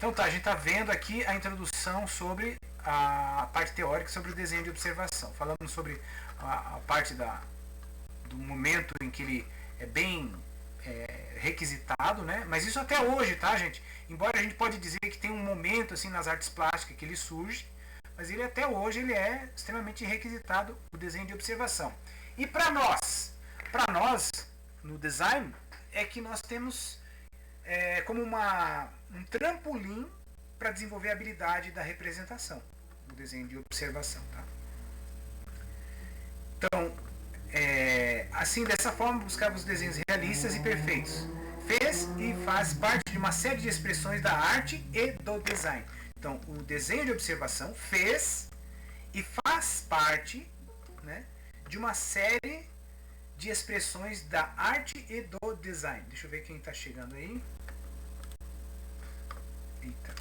Então tá, a gente está vendo aqui a introdução sobre a parte teórica sobre o desenho de observação. Falamos sobre a parte do momento em que ele é bem requisitado, né? Mas isso até hoje, tá, gente? Embora a gente pode dizer que tem um momento assim nas artes plásticas que ele surge, mas ele até hoje ele é extremamente requisitado, o desenho de observação. E para nós no design é que nós temos como um trampolim para desenvolver a habilidade da representação, o desenho de observação, tá? Então, assim, dessa forma, buscava os desenhos realistas e perfeitos. Fez e faz parte de uma série de expressões da arte e do design. Então, o desenho de observação fez e faz parte, né, de uma série de expressões da arte e do design. Deixa eu ver quem está chegando aí. Eita.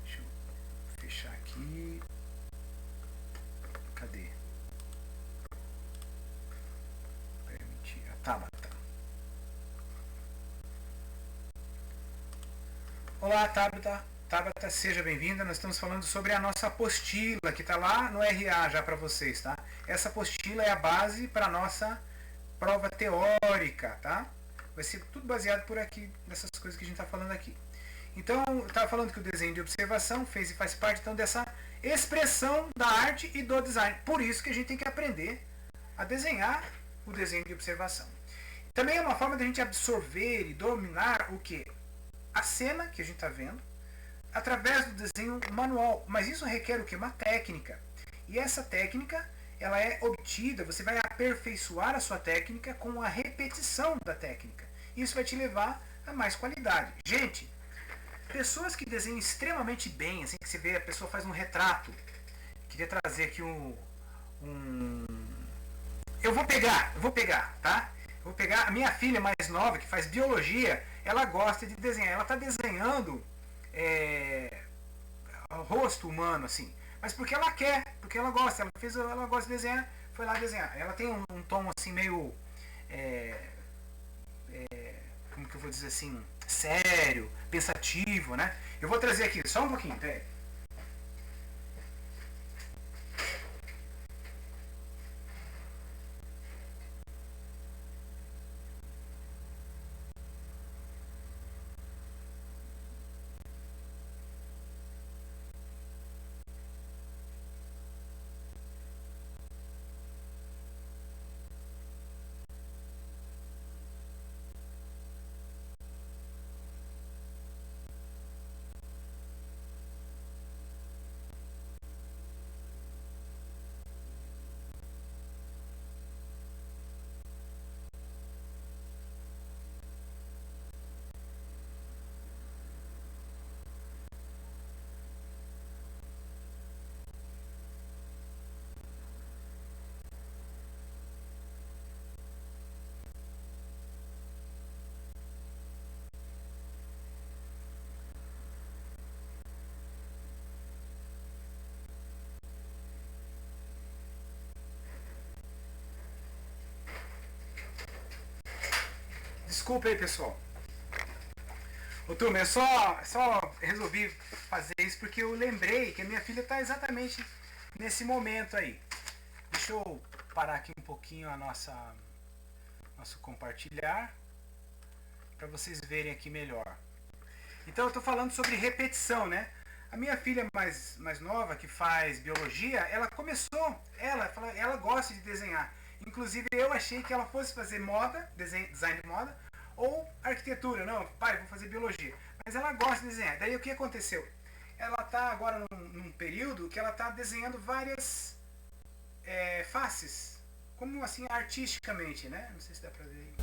Deixa eu fechar aqui. Cadê? Permitir. A Tabata. Olá, Tabata. Tabata, seja bem-vinda. Nós estamos falando sobre a nossa apostila, que está lá no RA já para vocês, tá? Essa apostila é a base para a nossa prova teórica, tá? Vai ser tudo baseado por aqui, nessas coisas que a gente está falando aqui. Então, eu estava falando que o desenho de observação fez e faz parte, então, dessa expressão da arte e do design. Por isso que a gente tem que aprender a desenhar o desenho de observação. Também é uma forma de a gente absorver e dominar o quê? A cena que a gente está vendo, através do desenho manual. Mas isso requer o quê? Uma técnica. E essa técnica, ela é obtida, você vai aperfeiçoar a sua técnica com a repetição da técnica. Isso vai te levar a mais qualidade. Gente, pessoas que desenham extremamente bem, assim que você vê, a pessoa faz um retrato. Queria trazer aqui Eu vou pegar, tá? Eu vou pegar a minha filha mais nova, que faz biologia, ela gosta de desenhar. Ela está desenhando o rosto humano, assim. Mas porque ela quer, porque ela gosta. Ela gosta de desenhar, foi lá desenhar. Ela tem um tom assim meio... como que eu vou dizer assim? Sério, pensativo, né? Eu vou trazer aqui, só um pouquinho, peraí. Desculpa aí, pessoal. Ô, turma, eu só resolvi fazer isso porque eu lembrei que a minha filha está exatamente nesse momento aí. Deixa eu parar aqui um pouquinho nosso compartilhar para vocês verem aqui melhor. Então eu estou falando sobre repetição, né? A minha filha mais nova, que faz biologia, ela começou, ela gosta de desenhar. Inclusive eu achei que ela fosse fazer moda, design de moda, ou arquitetura. Não, pai, vou fazer biologia. Mas ela gosta de desenhar. Daí o que aconteceu? Ela está agora num período que ela está desenhando várias faces, como assim artisticamente, né? Não sei se dá pra ver.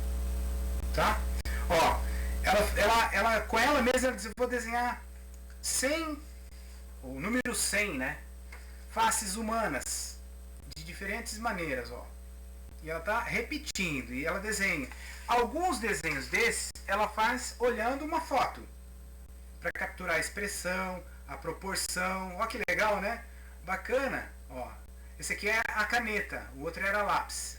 Tá? Ó, ela com ela mesma ela diz, vou desenhar 100, o número 100, né? Faces humanas de diferentes maneiras, ó. E ela está repetindo e ela desenha. Alguns desenhos desses ela faz olhando uma foto para capturar a expressão, a proporção. Ó que legal, né? Bacana. Ó, esse aqui é a caneta, o outro era lápis.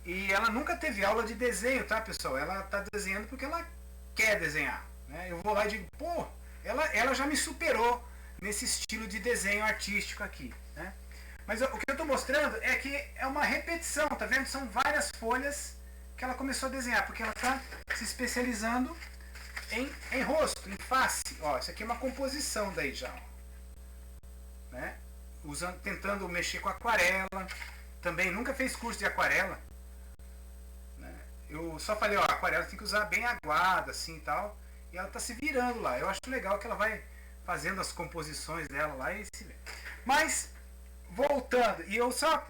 E ela nunca teve aula de desenho, tá, pessoal? Ela está desenhando porque ela quer desenhar. né? Eu vou lá e digo, pô, ela já me superou nesse estilo de desenho artístico aqui, né? Mas o que eu estou mostrando é que é uma repetição, tá vendo? São várias folhas que ela começou a desenhar, porque ela está se especializando em rosto, em face. Ó, isso aqui é uma composição daí já, né? Tentando mexer com aquarela. Também nunca fez curso de aquarela, né? Eu só falei, ó, aquarela tem que usar bem aguada, assim e tal. E ela está se virando lá. Eu acho legal que ela vai fazendo as composições dela lá e se vê. Mas voltando, e eu só.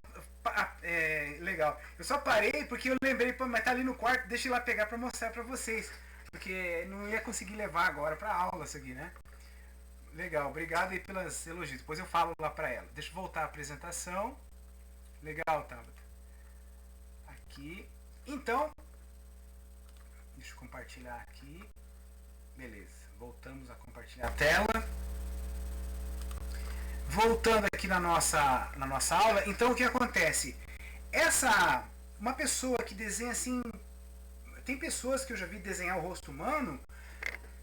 Legal. Eu só parei porque eu lembrei, mas tá ali no quarto, deixa eu ir lá pegar pra mostrar pra vocês. Porque não ia conseguir levar agora pra aula isso aqui, né? Legal, obrigado aí pelas elogios. Depois eu falo lá pra ela. Deixa eu voltar à apresentação. Legal, Tabata. Aqui. Então, deixa eu compartilhar aqui. Beleza, voltamos a compartilhar a tela. Voltando aqui na nossa aula, então o que acontece? Uma pessoa que desenha assim, tem pessoas que eu já vi desenhar o rosto humano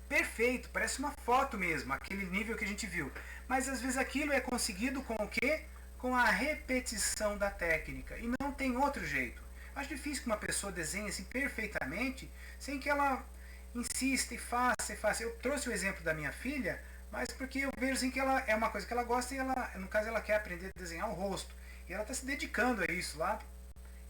perfeito, parece uma foto mesmo, aquele nível que a gente viu. Mas às vezes aquilo é conseguido com o quê? Com a repetição da técnica, e não tem outro jeito. Acho difícil que uma pessoa desenhe assim perfeitamente sem que ela insista e faça e faça. Eu trouxe o exemplo da minha filha, mas porque eu vejo assim que ela é uma coisa que ela gosta e ela, no caso, ela quer aprender a desenhar o rosto. E ela está se dedicando a isso lá.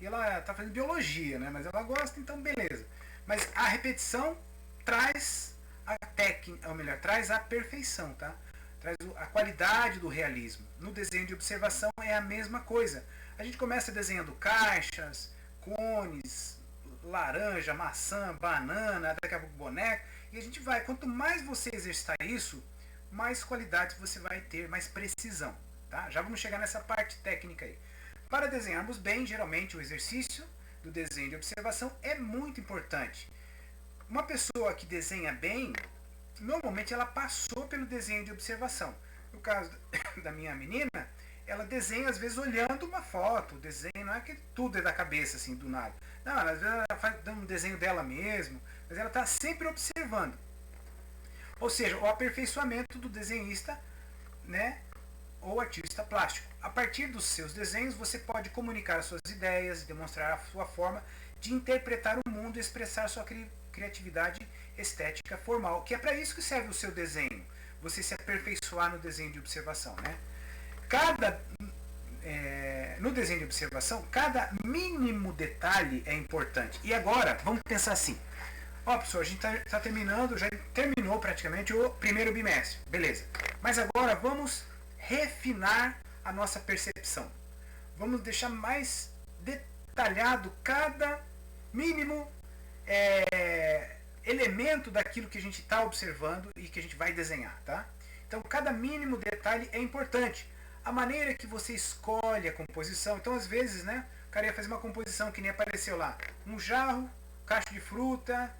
E ela está fazendo biologia, né? Mas ela gosta, então beleza. Mas a repetição traz a técnica, ou melhor, traz a perfeição, tá? Traz a qualidade do realismo. No desenho de observação é a mesma coisa. A gente começa desenhando caixas, cones, laranja, maçã, banana, daqui a pouco boneco. E a gente vai, quanto mais você exercitar isso, mais qualidade você vai ter, mais precisão. Tá? Já vamos chegar nessa parte técnica aí. Para desenharmos bem, geralmente o exercício do desenho de observação é muito importante. Uma pessoa que desenha bem, normalmente ela passou pelo desenho de observação. No caso da minha menina, ela desenha às vezes olhando uma foto, o desenho não é que tudo é da cabeça assim, do nada. Não, às vezes ela faz um desenho dela mesmo, mas ela está sempre observando. Ou seja, o aperfeiçoamento do desenhista, né, ou artista plástico. A partir dos seus desenhos, você pode comunicar as suas ideias, demonstrar a sua forma de interpretar o mundo e expressar sua criatividade estética formal, que é para isso que serve o seu desenho. Você se aperfeiçoar no desenho de observação, né? No desenho de observação, cada mínimo detalhe é importante. E agora, vamos pensar assim. Ó, pessoal, a gente está terminando, já terminou praticamente o primeiro bimestre. Beleza. Mas agora vamos refinar a nossa percepção. Vamos deixar mais detalhado cada mínimo elemento daquilo que a gente está observando e que a gente vai desenhar, tá? Então, cada mínimo detalhe é importante. A maneira que você escolhe a composição. Então, às vezes, né, o cara ia fazer uma composição que nem apareceu lá. Um jarro, cacho de fruta,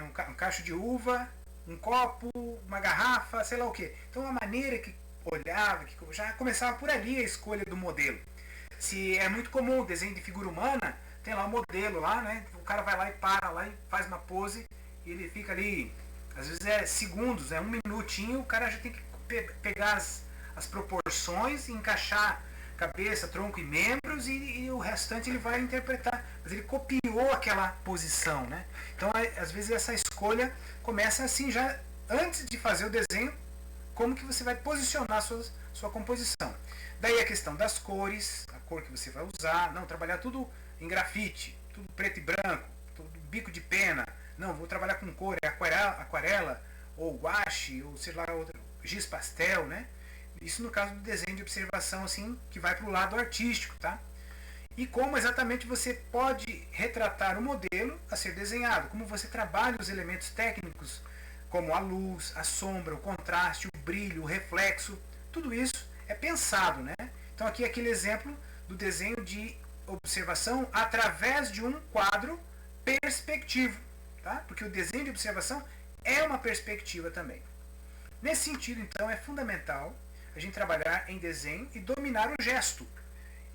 um cacho de uva, um copo, uma garrafa, sei lá o que. Então a maneira que olhava, que já começava por ali a escolha do modelo. Se é muito comum o desenho de figura humana, tem lá o modelo lá, né? O cara vai lá e para lá e faz uma pose e ele fica ali, às vezes é segundos, um minutinho, o cara já tem que pegar as proporções e encaixar cabeça, tronco e membros e o restante ele vai interpretar. Mas ele copiou aquela posição, né? Então, às vezes essa escolha começa assim já antes de fazer o desenho, como que você vai posicionar a sua composição. Daí a questão das cores, a cor que você vai usar, não, trabalhar tudo em grafite, tudo preto e branco, tudo bico de pena, não, vou trabalhar com cor, aquarela, ou guache, ou sei lá, giz pastel, né? Isso no caso do desenho de observação, assim, que vai para o lado artístico, tá? E como exatamente você pode retratar o modelo a ser desenhado, como você trabalha os elementos técnicos, como a luz, a sombra, o contraste, o brilho, o reflexo, tudo isso é pensado, né? Então aqui é aquele exemplo do desenho de observação através de um quadro perspectivo, tá? Porque o desenho de observação é uma perspectiva também. Nesse sentido, então, é fundamental a gente trabalhar em desenho e dominar o gesto.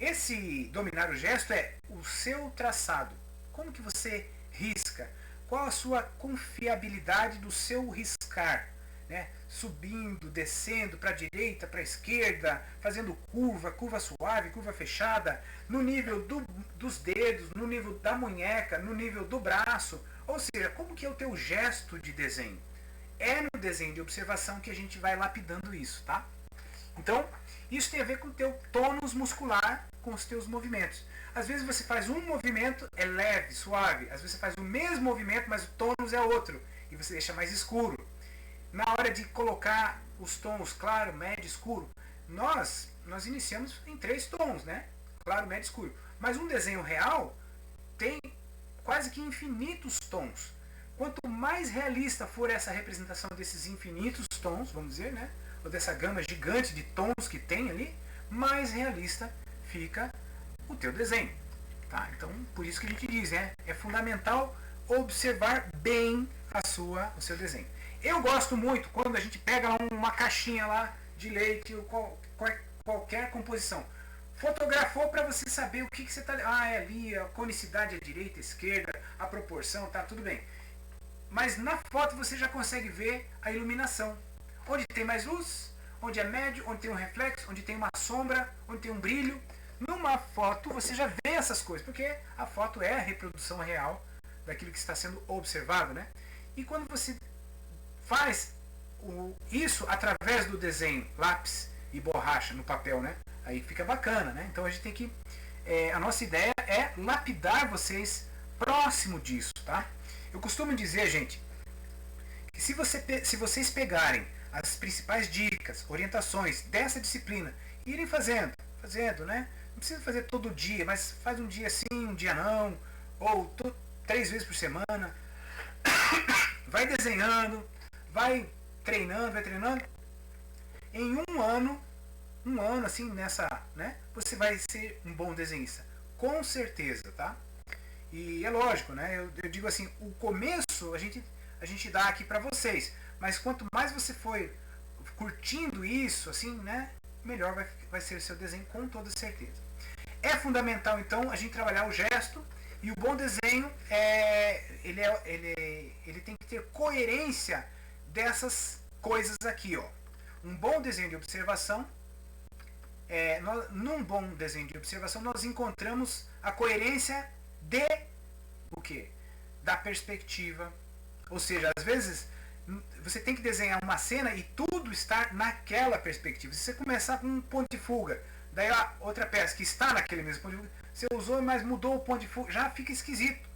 Esse dominar o gesto é o seu traçado. Como que você risca? Qual a sua confiabilidade do seu riscar? Né? Subindo, descendo para a direita, para a esquerda, fazendo curva, curva suave, curva fechada, no nível dos dedos, no nível da munheca, no nível do braço. Ou seja, como que é o teu gesto de desenho? É no desenho de observação que a gente vai lapidando isso, tá? Então, isso tem a ver com o teu tônus muscular, com os teus movimentos. Às vezes você faz um movimento, é leve, suave. Às vezes você faz o mesmo movimento, mas o tônus é outro. E você deixa mais escuro. Na hora de colocar os tons claro, médio, escuro, nós iniciamos em 3 tons, né? Claro, médio, escuro. Mas um desenho real tem quase que infinitos tons. Quanto mais realista for essa representação desses infinitos tons, vamos dizer, né? Ou dessa gama gigante de tons que tem ali, mais realista fica o teu desenho. Tá? Então, por isso que a gente diz, né? É fundamental observar bem o seu desenho. Eu gosto muito quando a gente pega uma caixinha lá de leite ou qualquer composição. Fotografou para você saber o que você está... Ah, é ali, a conicidade é direita, esquerda, a proporção, tá tudo bem. Mas na foto você já consegue ver a iluminação. Onde tem mais luz, onde é médio, onde tem um reflexo, onde tem uma sombra, onde tem um brilho. Numa foto você já vê essas coisas, porque a foto é a reprodução real daquilo que está sendo observado, né? E quando você faz isso através do desenho, lápis e borracha no papel, né? Aí fica bacana, né? Então a gente tem que... a nossa ideia é lapidar vocês próximo disso, tá? Eu costumo dizer, gente, que se vocês pegarem as principais dicas, orientações dessa disciplina e irem fazendo, né? Não precisa fazer todo dia, mas faz um dia sim, um dia não, ou 3 vezes por semana. Vai desenhando, vai treinando. Em um ano assim, nessa, né? Você vai ser um bom desenhista. Com certeza, tá? E é lógico, né? Eu digo assim, o começo a gente dá aqui para vocês, mas quanto mais você for curtindo isso, assim, né? Melhor vai ser o seu desenho, com toda certeza. É fundamental, então, a gente trabalhar o gesto, e o bom desenho ele tem que ter coerência dessas coisas aqui, ó. Um bom desenho de observação, num bom desenho de observação nós encontramos a coerência de o quê? Da perspectiva. Ou seja, às vezes você tem que desenhar uma cena e tudo está naquela perspectiva. Se você começar com um ponto de fuga, daí a outra peça que está naquele mesmo ponto de fuga, você usou, mas mudou o ponto de fuga, já fica esquisito.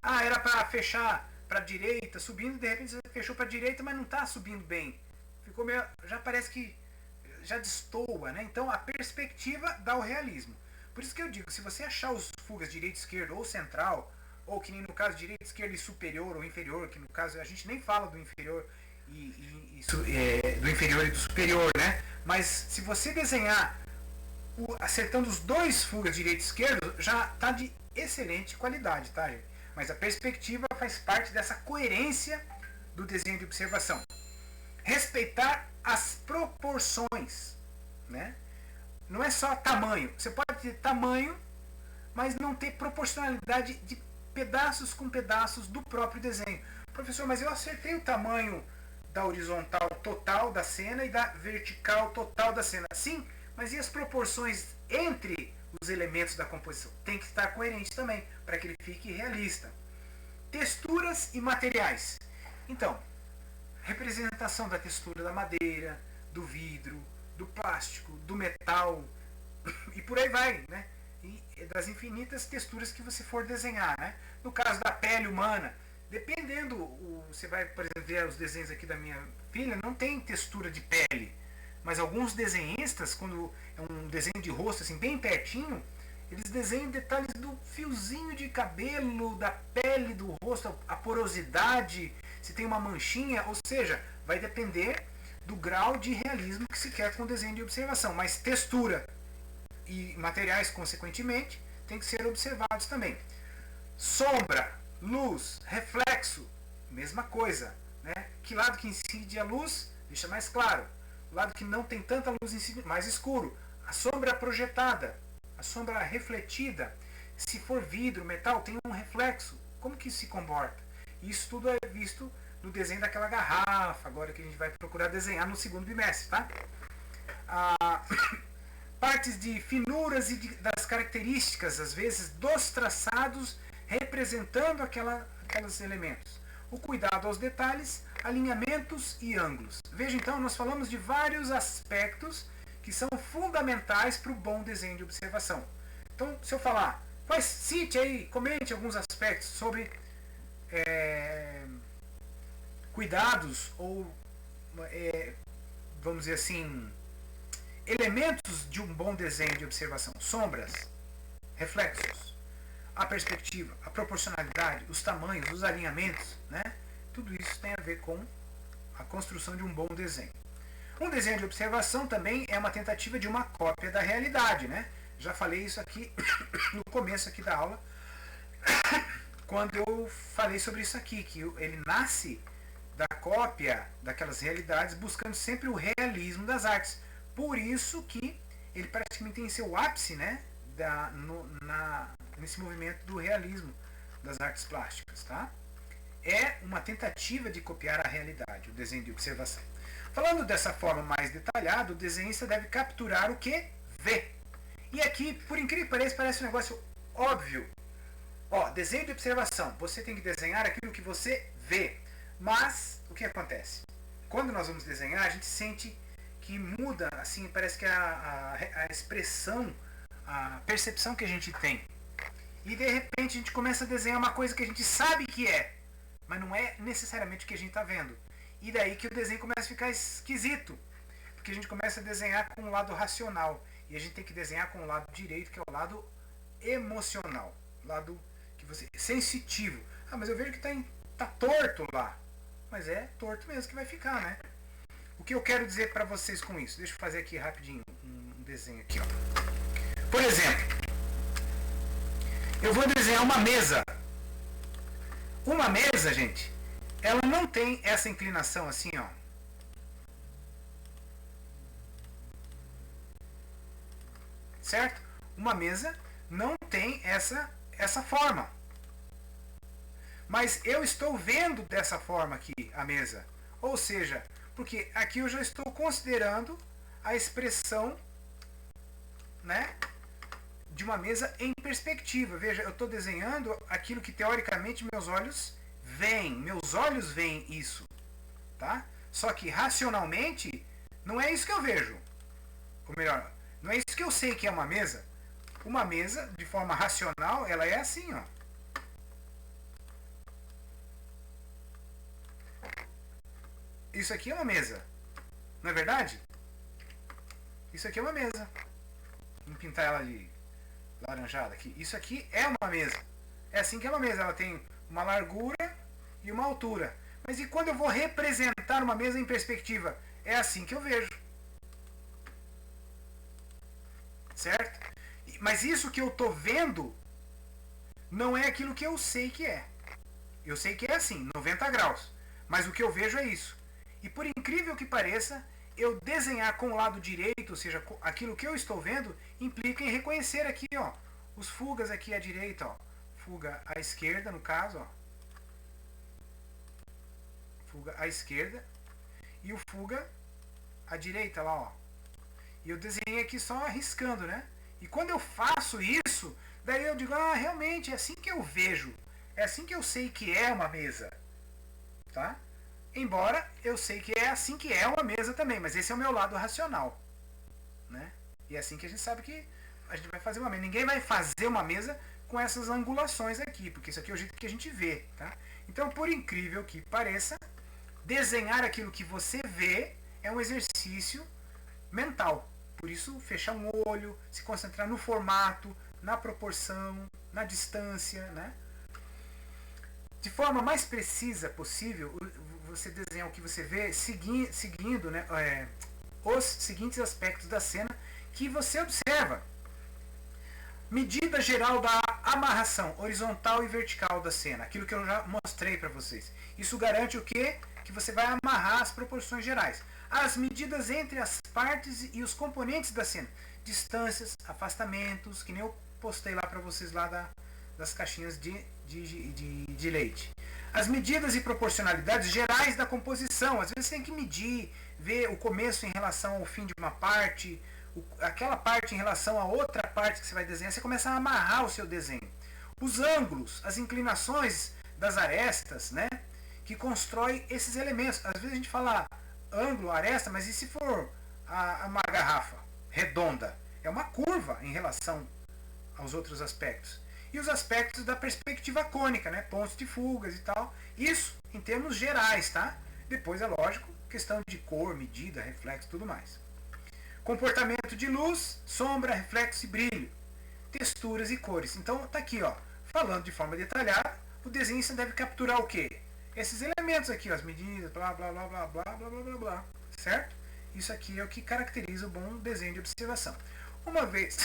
Ah, era para fechar para a direita, subindo, de repente você fechou para a direita, mas não está subindo bem. Ficou meio, já parece que já destoa, né? Então a perspectiva dá o realismo. Por isso que eu digo, se você achar os fugas direito, esquerdo ou central, ou que nem no caso direito, esquerdo e superior ou inferior, que no caso a gente nem fala do inferior do inferior e do superior, né? Mas se você desenhar acertando os 2 fugas direito e esquerdo, já está de excelente qualidade, tá, gente? Mas a perspectiva faz parte dessa coerência do desenho de observação. Respeitar as proporções, né? Não é só tamanho. Você pode ter tamanho, mas não ter proporcionalidade de pedaços com pedaços do próprio desenho. Professor, mas eu acertei o tamanho da horizontal total da cena e da vertical total da cena. Sim, mas e as proporções entre os elementos da composição? Tem que estar coerente também, para que ele fique realista. Texturas e materiais. Então, representação da textura da madeira, do vidro, do plástico, do metal, e por aí vai, né? E das infinitas texturas que você for desenhar, né? No caso da pele humana, dependendo, você vai, por exemplo, ver os desenhos aqui da minha filha, não tem textura de pele, mas alguns desenhistas, quando é um desenho de rosto assim bem pertinho, eles desenham detalhes do fiozinho de cabelo, da pele do rosto, a porosidade, se tem uma manchinha, ou seja, vai depender do grau de realismo que se quer com o desenho de observação, mas textura e materiais, consequentemente, tem que ser observados também. Sombra, luz, reflexo, mesma coisa, né? Que lado que incide a luz, deixa mais claro. O lado que não tem tanta luz incide mais escuro. A sombra projetada, a sombra refletida, se for vidro, metal, tem um reflexo. Como que isso se comporta? Isso tudo é visto no desenho daquela garrafa, agora que a gente vai procurar desenhar no segundo bimestre, tá? Partes de finuras e das características, às vezes, dos traçados representando aqueles elementos. O cuidado aos detalhes, alinhamentos e ângulos. Veja então, nós falamos de vários aspectos que são fundamentais para o bom desenho de observação. Então, se eu falar, cite aí, comente alguns aspectos sobre cuidados ou, vamos dizer assim, elementos de um bom desenho de observação. Sombras, reflexos, a perspectiva, a proporcionalidade, os tamanhos, os alinhamentos, né? Tudo isso tem a ver com a construção de um bom desenho. Um desenho de observação também é uma tentativa de uma cópia da realidade, né? Já falei isso aqui no começo aqui da aula, quando eu falei sobre isso aqui, que ele nasce da cópia daquelas realidades, buscando sempre o realismo das artes. Por isso que ele praticamente tem seu ápice, né, nesse movimento do realismo das artes plásticas, tá? É uma tentativa de copiar a realidade, o desenho de observação. Falando dessa forma mais detalhada, o desenhista deve capturar o que vê. E aqui, por incrível que pareça, parece um negócio óbvio. Desenho de observação, você tem que desenhar aquilo que você vê. Mas, o que acontece? Quando nós vamos desenhar, a gente sente que muda, assim, parece que a expressão, a percepção que a gente tem. E de repente a gente começa a desenhar uma coisa que a gente sabe que é, mas não é necessariamente o que a gente está vendo. E daí que o desenho começa a ficar esquisito, porque a gente começa a desenhar com o lado racional, e a gente tem que desenhar com o lado direito, que é o lado emocional, lado que você sensitivo. Mas eu vejo que tá torto lá, mas é torto mesmo que vai ficar, né? O que eu quero dizer para vocês com isso? Deixa eu fazer aqui rapidinho um desenho aqui, ó. Por exemplo, eu vou desenhar uma mesa. Uma mesa, gente, ela não tem essa inclinação assim, ó. Certo? Uma mesa não tem essa forma. Mas eu estou vendo dessa forma aqui a mesa. Ou seja, porque aqui eu já estou considerando a expressão, né, de uma mesa em perspectiva. Veja, eu estou desenhando aquilo que teoricamente meus olhos veem. Meus olhos veem isso. Tá? Só que racionalmente não é isso que eu vejo. Ou melhor, não é isso que eu sei que é uma mesa. Uma mesa, de forma racional, ela é assim, ó. Isso aqui é uma mesa. Não é verdade? Isso aqui é uma mesa. Vamos pintar ela de laranjada aqui. Isso aqui é uma mesa. É assim que é uma mesa. Ela tem uma largura e uma altura. Mas e quando eu vou representar uma mesa em perspectiva? É assim que eu vejo. Certo? Mas isso que eu estou vendo não é aquilo que eu sei que é. Eu sei que é assim, 90 graus. Mas o que eu vejo é isso. E por incrível que pareça, eu desenhar com o lado direito, ou seja, aquilo que eu estou vendo, implica em reconhecer aqui, ó, os fugas aqui à direita, ó, fuga à esquerda, no caso, ó, fuga à esquerda, e o fuga à direita lá, ó. E eu desenhei aqui só riscando, né? E quando eu faço isso, daí eu digo, realmente é assim que eu vejo, é assim que eu sei que é uma mesa, tá? Embora eu sei que é assim que é uma mesa também, mas esse é o meu lado racional, né? E é assim que a gente sabe que a gente vai fazer uma mesa. Ninguém vai fazer uma mesa com essas angulações aqui, porque isso aqui é o jeito que a gente vê, tá? Então, por incrível que pareça, desenhar aquilo que você vê é um exercício mental. Por isso, fechar um olho, se concentrar no formato, na proporção, na distância, né? De forma mais precisa possível, você desenhar o que você vê seguindo, né, os seguintes aspectos da cena que você observa. Medida geral da amarração horizontal e vertical da cena, aquilo que eu já mostrei para vocês. Isso garante o quê? Que você vai amarrar as proporções gerais. As medidas entre as partes e os componentes da cena. Distâncias, afastamentos, que nem eu postei lá para vocês lá das caixinhas de leite. As medidas e proporcionalidades gerais da composição. Às vezes você tem que medir, ver o começo em relação ao fim de uma parte, aquela parte em relação a outra parte que você vai desenhar. Você começa a amarrar o seu desenho. Os ângulos, as inclinações das arestas, né, que constrói esses elementos. Às vezes a gente fala ângulo, aresta, mas e se for uma garrafa redonda? É uma curva em relação aos outros aspectos. E os aspectos da perspectiva cônica, né, pontos de fugas e tal. Isso em termos gerais, tá? Depois é lógico, questão de cor, medida, reflexo, tudo mais. Comportamento de luz, sombra, reflexo e brilho. Texturas e cores. Então tá aqui, ó, falando de forma detalhada, o desenhista deve capturar o quê? Esses elementos aqui, ó, as medidas, blá blá blá blá blá blá blá blá blá, certo? Isso aqui é o que caracteriza o bom desenho de observação. Uma vez,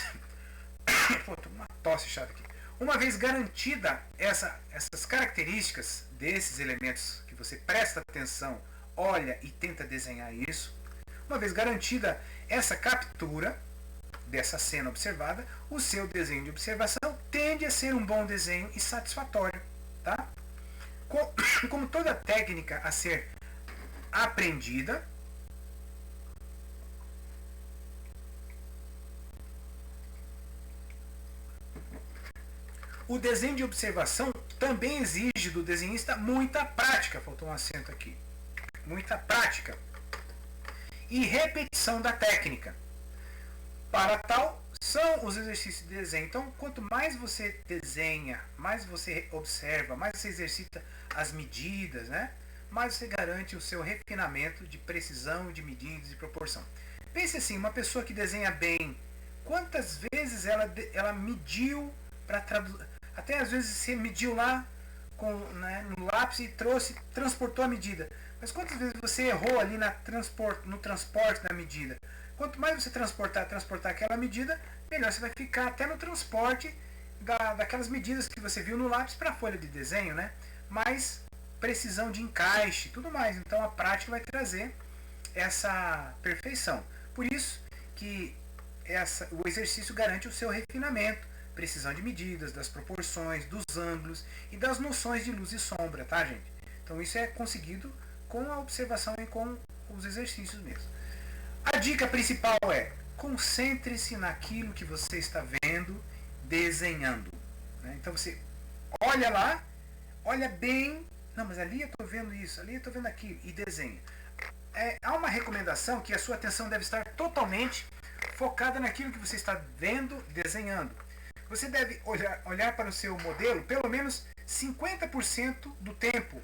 pô, tô com uma tosse chata aqui. Uma vez garantida essas características desses elementos que você presta atenção, olha e tenta desenhar isso, uma vez garantida essa captura dessa cena observada, o seu desenho de observação tende a ser um bom desenho e satisfatório, tá? Como toda técnica a ser aprendida, o desenho de observação também exige do desenhista muita prática, faltou um acento aqui, muita prática e repetição da técnica. Para tal, são os exercícios de desenho. Então, quanto mais você desenha, mais você observa, mais você exercita as medidas, né? Mais você garante o seu refinamento de precisão, de medidas e proporção. Pense assim, uma pessoa que desenha bem, quantas vezes ela mediu para traduzir? Até às vezes você mediu lá né, no lápis e transportou a medida. Mas quantas vezes você errou ali no transporte da medida? Quanto mais você transportar aquela medida, melhor você vai ficar até no transporte daquelas medidas que você viu no lápis para a folha de desenho, né? Mais precisão de encaixe, tudo mais. Então a prática vai trazer essa perfeição. Por isso que o exercício garante o seu refinamento, precisão de medidas, das proporções, dos ângulos e das noções de luz e sombra, tá, gente? Então isso é conseguido com a observação e com os exercícios mesmo. A dica principal é: concentre-se naquilo que você está vendo, desenhando. Né? Então você olha lá, olha bem, não, mas ali eu estou vendo isso, ali eu estou vendo aquilo, e desenha. Há uma recomendação que a sua atenção deve estar totalmente focada naquilo que você está vendo, desenhando. Você deve olhar para o seu modelo pelo menos 50% do tempo,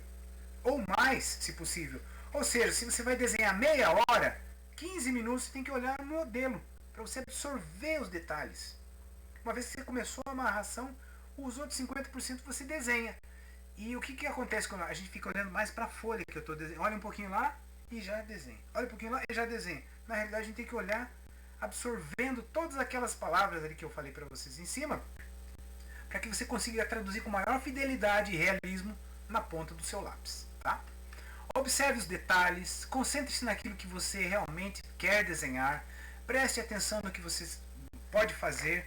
ou mais, se possível. Ou seja, se você vai desenhar meia hora, 15 minutos você tem que olhar no modelo, para você absorver os detalhes. Uma vez que você começou a amarração, os outros 50% você desenha. E o que acontece quando a gente fica olhando mais para a folha que eu estou desenhando? Olha um pouquinho lá e já desenha. Olha um pouquinho lá e já desenha. Na realidade a gente tem que olhar absorvendo todas aquelas palavras ali que eu falei para vocês em cima, para que você consiga traduzir com maior fidelidade e realismo na ponta do seu lápis. Tá? Observe os detalhes, concentre-se naquilo que você realmente quer desenhar, preste atenção no que você pode fazer,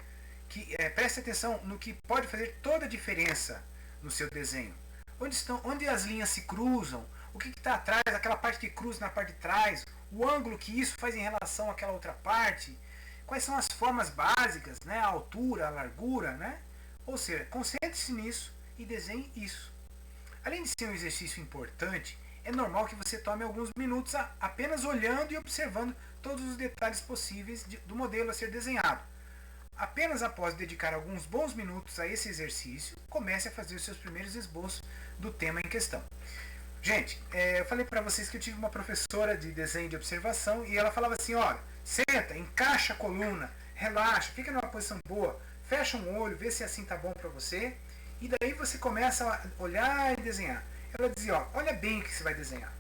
preste atenção no que pode fazer toda a diferença no seu desenho. Onde as linhas se cruzam, o que está atrás, aquela parte que cruza na parte de trás, o ângulo que isso faz em relação àquela outra parte, quais são as formas básicas, né? A altura, a largura, né? Ou seja, concentre-se nisso e desenhe isso. Além de ser um exercício importante, é normal que você tome alguns minutos apenas olhando e observando todos os detalhes possíveis do modelo a ser desenhado. Apenas após dedicar alguns bons minutos a esse exercício, comece a fazer os seus primeiros esboços do tema em questão. Gente, eu falei para vocês que eu tive uma professora de desenho de observação e ela falava assim, olha, senta, encaixa a coluna, relaxa, fica numa posição boa, fecha um olho, vê se assim tá bom para você, e daí você começa a olhar e desenhar. Ela dizia, ó, olha bem o que você vai desenhar.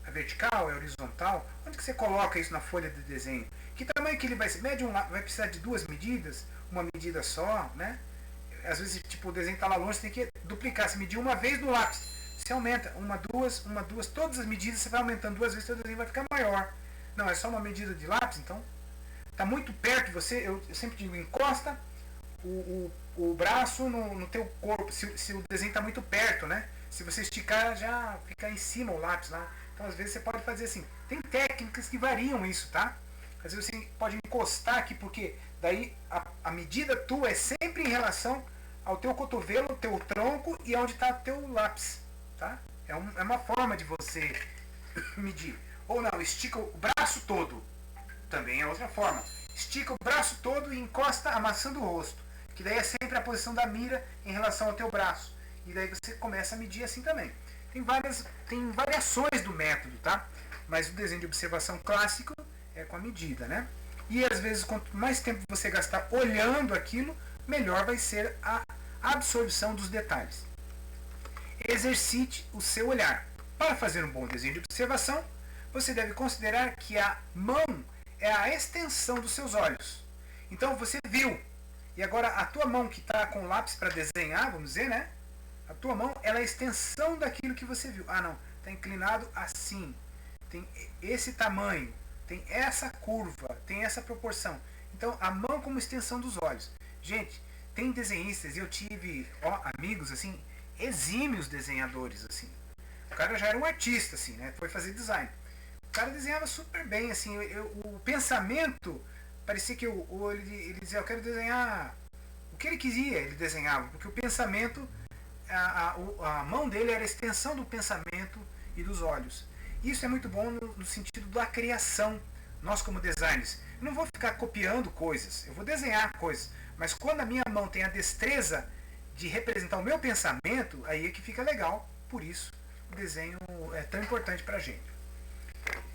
É vertical, é horizontal? Onde que você coloca isso na folha de desenho? Que tamanho que ele vai ser? Vai precisar de duas medidas? Uma medida só, né? Às vezes, tipo, o desenho está lá longe, você tem que duplicar. Se medir uma vez no lápis, você aumenta. Uma, duas, todas as medidas, você vai aumentando duas vezes, seu desenho vai ficar maior. Não, é só uma medida de lápis, então está muito perto de você. Eu sempre digo, encosta o braço no teu corpo, se o desenho está muito perto, né? Se você esticar, já fica em cima o lápis lá. Então, às vezes, você pode fazer assim. Tem técnicas que variam isso, tá? Às vezes, você pode encostar aqui, porque daí a medida tua é sempre em relação ao teu cotovelo, teu tronco e onde está teu lápis, tá? É uma forma de você medir. Ou não, estica o braço todo. Também é outra forma. Estica o braço todo e encosta amassando o rosto. Que daí é sempre a posição da mira em relação ao teu braço. E daí você começa a medir assim também. Tem variações do método, tá? Mas o desenho de observação clássico é com a medida, né? E às vezes, quanto mais tempo você gastar olhando aquilo, melhor vai ser a absorção dos detalhes. Exercite o seu olhar. Para fazer um bom desenho de observação, você deve considerar que a mão é a extensão dos seus olhos. Então você viu, e agora a tua mão que está com o lápis para desenhar, vamos dizer, né? A tua mão ela é a extensão daquilo que você viu. Ah, não, está inclinado assim, tem esse tamanho, tem essa curva, tem essa proporção. Então a mão como extensão dos olhos. Gente, tem desenhistas, e eu tive amigos assim, exímios desenhadores assim. O cara já era um artista assim, né? Foi fazer design. O cara desenhava super bem assim, o pensamento parecia que ele dizia, eu quero desenhar o que ele queria, ele desenhava, porque o pensamento, a mão dele era a extensão do pensamento e dos olhos. Isso é muito bom no sentido da criação. Nós como designers, eu não vou ficar copiando coisas, eu vou desenhar coisas, mas quando a minha mão tem a destreza de representar o meu pensamento, aí é que fica legal. Por isso o desenho é tão importante para a gente.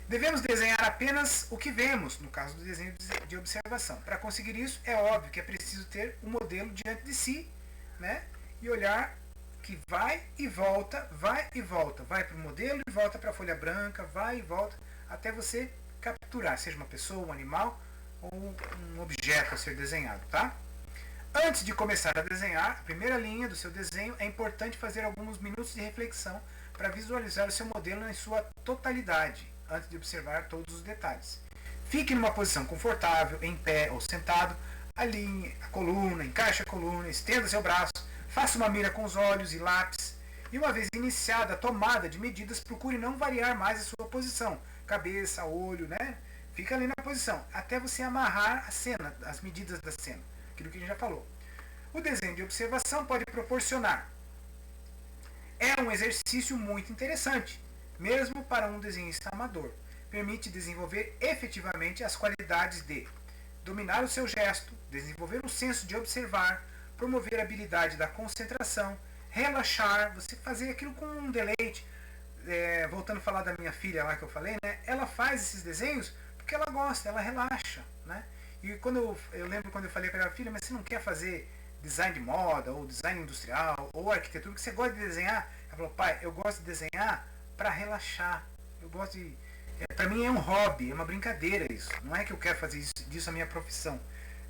Devemos desenhar apenas o que vemos, no caso do desenho de observação. Para conseguir isso, é óbvio que é preciso ter um modelo diante de si, né? E olhar que vai e volta, vai para o modelo e volta para a folha branca, vai e volta, até você capturar, seja uma pessoa, um animal ou um objeto a ser desenhado, tá? Antes de começar a desenhar, a primeira linha do seu desenho, é importante fazer alguns minutos de reflexão para visualizar o seu modelo em sua totalidade, antes de observar todos os detalhes. Fique numa posição confortável, em pé ou sentado, alinhe a coluna, encaixe a coluna, estenda seu braço, faça uma mira com os olhos e lápis, e uma vez iniciada a tomada de medidas, procure não variar mais a sua posição, cabeça, olho, né? Fica ali na posição, até você amarrar a cena, as medidas da cena, aquilo que a gente já falou. O desenho de observação pode proporcionar. É um exercício muito interessante, mesmo para um desenhista amador. Permite desenvolver efetivamente as qualidades de dominar o seu gesto, desenvolver o senso de observar, promover a habilidade da concentração, relaxar, você fazer aquilo com um deleite. Voltando a falar da minha filha lá que eu falei, né? Ela faz esses desenhos porque ela gosta, ela relaxa, né? E quando eu lembro quando eu falei para ela, filha, mas você não quer fazer design de moda, ou design industrial, ou arquitetura, que você gosta de desenhar? Ela falou, pai, eu gosto de desenhar para relaxar. Eu gosto de... para mim é um hobby, é uma brincadeira isso. Não é que eu quero fazer disso a minha profissão.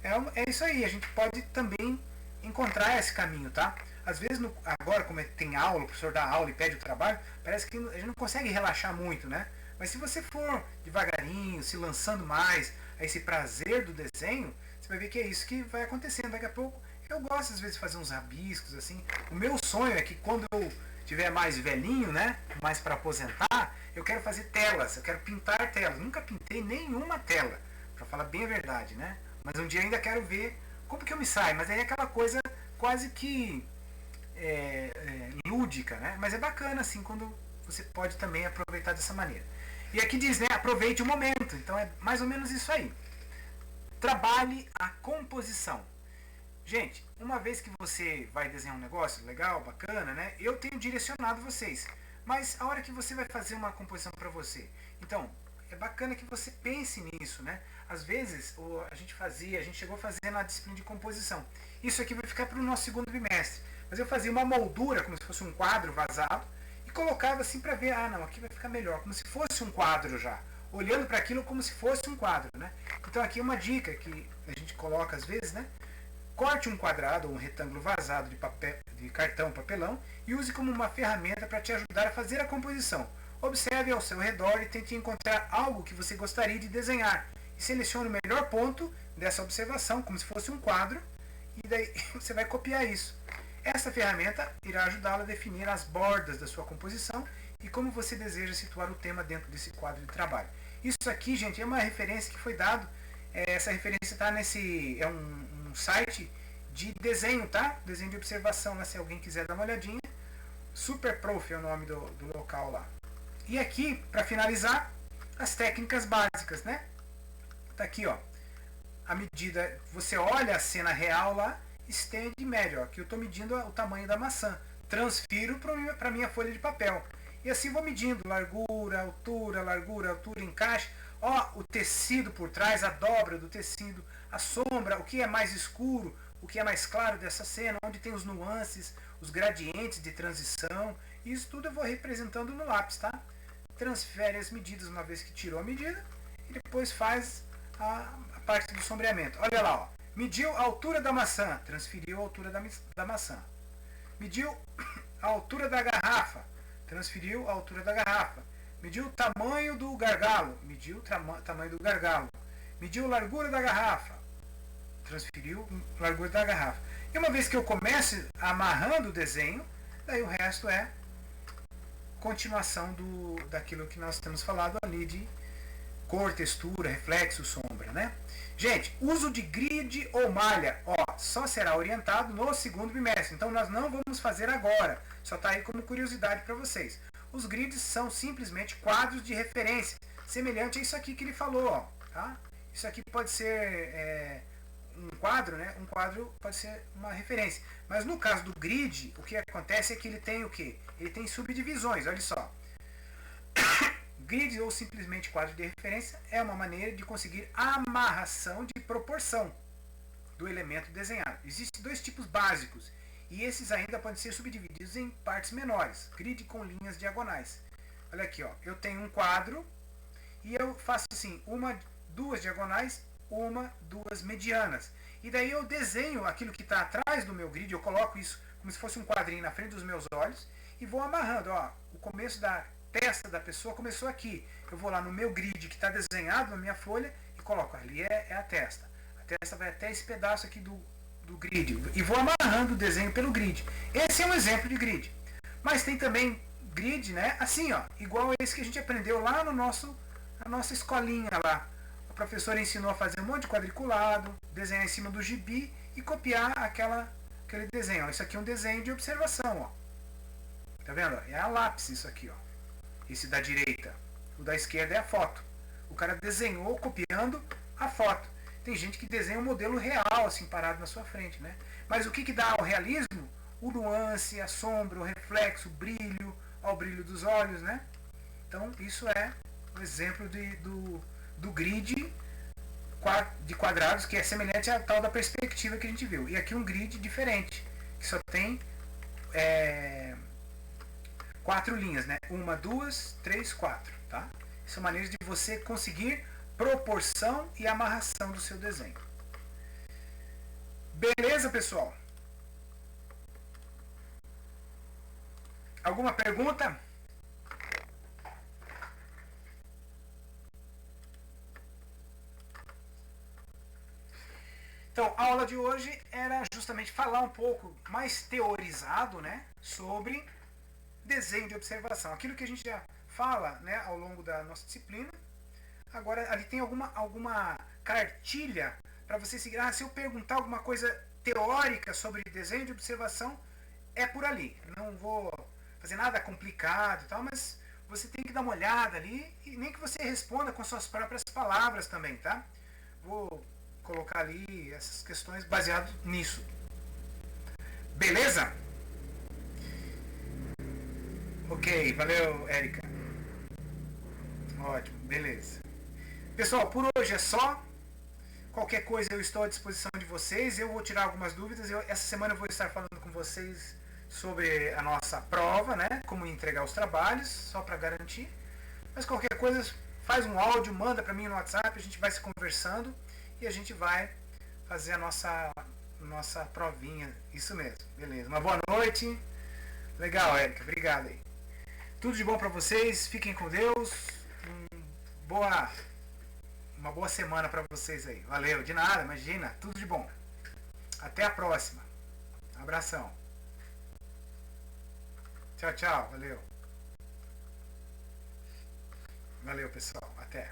É isso aí, a gente pode também encontrar esse caminho, tá? Às vezes, agora, como tem aula, o professor dá aula e pede o trabalho, parece que a gente não consegue relaxar muito, né? Mas se você for devagarinho, se lançando mais a esse prazer do desenho, você vai ver que é isso que vai acontecendo. Daqui a pouco, eu gosto às vezes de fazer uns rabiscos, assim. O meu sonho é que quando eu tiver mais velhinho, né, mais para aposentar, eu quero fazer telas, eu quero pintar telas. Nunca pintei nenhuma tela, para falar bem a verdade, né? Mas um dia ainda quero ver como que eu me saio. Mas aí é aquela coisa quase que lúdica, né? Mas é bacana assim quando você pode também aproveitar dessa maneira. E aqui diz, né, aproveite o momento. Então é mais ou menos isso aí. Trabalhe a composição. Gente, uma vez que você vai desenhar um negócio legal, bacana, né? Eu tenho direcionado vocês. Mas a hora que você vai fazer uma composição para você, então é bacana que você pense nisso, né? Às vezes a gente chegou a fazer na disciplina de composição. Isso aqui vai ficar para o nosso segundo bimestre. Mas eu fazia uma moldura como se fosse um quadro vazado e colocava assim para ver, não, aqui vai ficar melhor, como se fosse um quadro já, olhando para aquilo como se fosse um quadro, né? Então aqui uma dica que a gente coloca às vezes, né? Corte um quadrado ou um retângulo vazado de cartão, papelão e use como uma ferramenta para te ajudar a fazer a composição. Observe ao seu redor e tente encontrar algo que você gostaria de desenhar. E selecione o melhor ponto dessa observação, como se fosse um quadro, e daí você vai copiar isso. Essa ferramenta irá ajudá-lo a definir as bordas da sua composição e como você deseja situar o tema dentro desse quadro de trabalho. Isso aqui, gente, é uma referência que foi dado. Essa referência está nesse um site de desenho, tá? Desenho de observação, né? Se alguém quiser dar uma olhadinha. Super Prof é o nome do local lá. E aqui, para finalizar, as técnicas básicas, né? Tá aqui, ó. A medida, você olha a cena real lá, estende e mede, ó. Aqui eu estou medindo o tamanho da maçã. Transfiro para minha folha de papel. E assim vou medindo largura, altura, encaixe. Ó, o tecido por trás, a dobra do tecido, a sombra, o que é mais escuro, o que é mais claro dessa cena, onde tem os nuances, os gradientes de transição. Isso tudo eu vou representando no lápis, tá? Transfere as medidas uma vez que tirou a medida e depois faz a parte do sombreamento. Olha lá, ó. Mediu a altura da maçã, transferiu a altura da maçã. Mediu a altura da garrafa, transferiu a altura da garrafa. Mediu o tamanho do gargalo, mediu o tamanho do gargalo. Mediu a largura da garrafa, transferiu a largura da garrafa. E uma vez que eu comece amarrando o desenho, daí o resto é continuação daquilo que nós temos falado ali de cor, textura, reflexo, sombra, né? Gente, uso de grid ou malha, ó, só será orientado no segundo bimestre. Então nós não vamos fazer agora. Só está aí como curiosidade para vocês. Os grids são simplesmente quadros de referência, semelhante a isso aqui que ele falou, ó, tá? Isso aqui pode ser um quadro, né? Um quadro pode ser uma referência. Mas no caso do grid, o que acontece é que ele tem o quê? Ele tem subdivisões, olha só. Grid ou simplesmente quadro de referência é uma maneira de conseguir a amarração de proporção do elemento desenhado. Existem dois tipos básicos e esses ainda podem ser subdivididos em partes menores. Grid com linhas diagonais. Olha aqui, ó. Eu tenho um quadro e eu faço assim, duas diagonais, duas medianas. E daí eu desenho aquilo que está atrás do meu grid, eu coloco isso como se fosse um quadrinho na frente dos meus olhos e vou amarrando. Ó, o começo da testa da pessoa começou aqui. Eu vou lá no meu grid que está desenhado na minha folha e coloco ali é a testa. A testa vai até esse pedaço aqui do grid. E vou amarrando o desenho pelo grid. Esse é um exemplo de grid. Mas tem também grid, né? Assim, ó, igual esse que a gente aprendeu lá na nossa escolinha lá. A professora ensinou a fazer um monte de quadriculado, desenhar em cima do gibi e copiar aquele desenho. Ó. Isso aqui é um desenho de observação, ó. Tá vendo? É a lápis isso aqui, ó. Esse da direita. O da esquerda é a foto. O cara desenhou copiando a foto. Tem gente que desenha um modelo real, assim, parado na sua frente, né? Mas o que dá ao realismo? O nuance, a sombra, o reflexo, o brilho, ao brilho dos olhos, né? Então, isso é o exemplo do grid de quadrados, que é semelhante à tal da perspectiva que a gente viu. E aqui um grid diferente, que só tem 4 linhas, né? 1, 2, 3, 4, tá? São maneiras de você conseguir proporção e amarração do seu desenho. Beleza, pessoal? Alguma pergunta? Então, a aula de hoje era justamente falar um pouco mais teorizado, né, sobre desenho de observação. Aquilo que a gente já fala, né, ao longo da nossa disciplina. Agora, ali tem alguma cartilha para você seguir. Se eu perguntar alguma coisa teórica sobre desenho de observação, é por ali. Não vou fazer nada complicado e tal, mas você tem que dar uma olhada ali e nem que você responda com suas próprias palavras também, tá? Vou colocar ali essas questões baseado nisso. Beleza? Ok, valeu, Érica. Ótimo, beleza. Pessoal, por hoje é só. Qualquer coisa eu estou à disposição de vocês. Eu vou tirar algumas dúvidas. Essa semana eu vou estar falando com vocês sobre a nossa prova, né? Como entregar os trabalhos, só para garantir. Mas qualquer coisa, faz um áudio, manda para mim no WhatsApp, a gente vai se conversando e a gente vai fazer a nossa provinha. Isso mesmo, beleza. Uma boa noite. Legal, Érica, obrigado aí. Tudo de bom para vocês, fiquem com Deus. Uma boa semana para vocês aí. Valeu, de nada, imagina, tudo de bom. Até a próxima. Abração. Tchau, tchau. Valeu. Valeu, pessoal. Até.